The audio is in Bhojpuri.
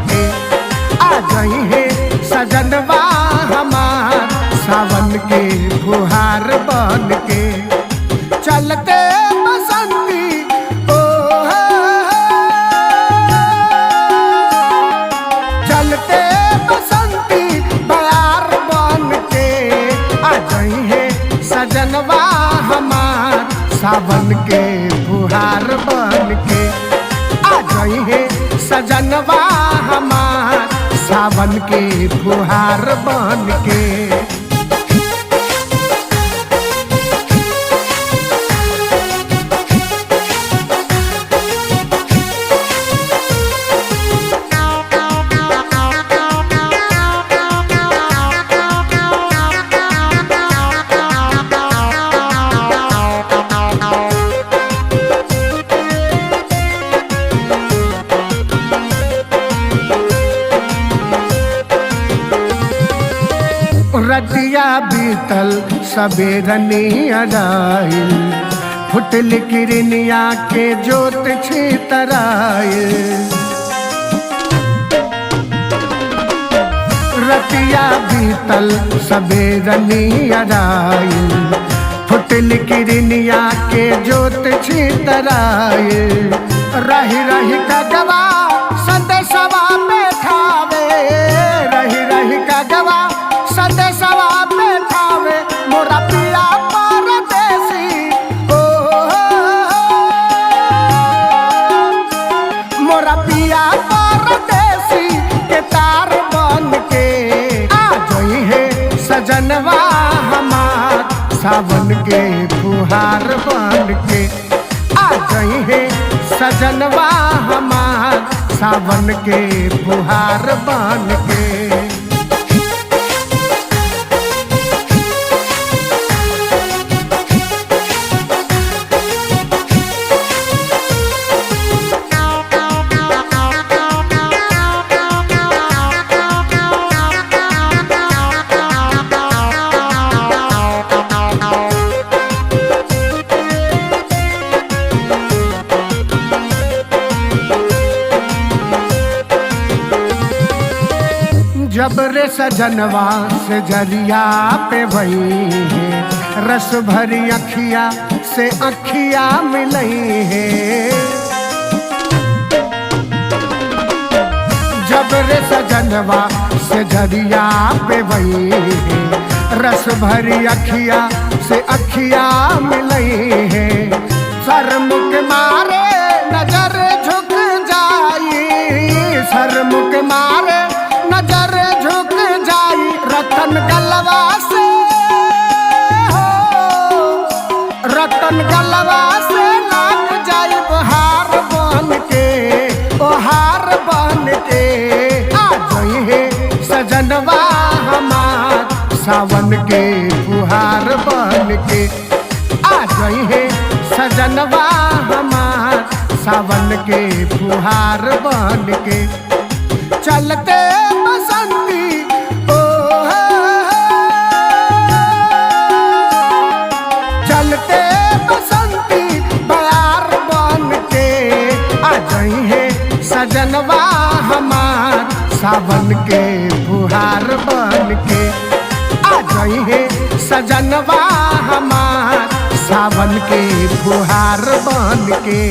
के। आ जाई है सजनवा हमार सावन के फुहार बन के। चलते बसंती ओ चलते बसंती बयार बन के। आ जाई है सजनवा हमार सावन के फुहार बन के। आ जाई है सजनवा हमार सावन के फुहार बन के। रतिया बीतल सबेरनी अडाइल। फुटल किरनिया के जोत छितराइल। रतिया बीतल सबेरनी अडाइल। फुटल किरनिया के जोत छितराइल। रही रही का गवा संदेशवा बैठावे। रही रही का गवा संदेशवा बैठावे मोरा पिया परदेसी। ओ मोरा पिया परदेसी के तार बन के। आ जाई है सजनवा हमार सावन के फुहार बन के। आ जाई है सजनवा हमार सावन के फुहार बन के। जब रे सजनवा से जरिया पे भई है। रस भरी अखिया से अखिया मिलई है। जब रे सजनवा से जरिया पे भई है। रस भरी अखिया से अखिया मिलई है। शर्मुख मारे नजर झुक जाई। शर्मुख मारे नजर झुक जाई। रतन गलवा से हो रतन गलवा से लाग जाई बहार बन के। ओहार बन के। आ जाई है सजनवा हमार सावन के फुहार बन के। आ जाई है सजनवा हमार सावन के फुहार बन के। चलते बसंती ओ चलते बसंती बयार बन के। आ जाई है सजनवा हमार सावन के फुहार बन के। आ जाई है सजनवा हमार सावन के फुहार बन के।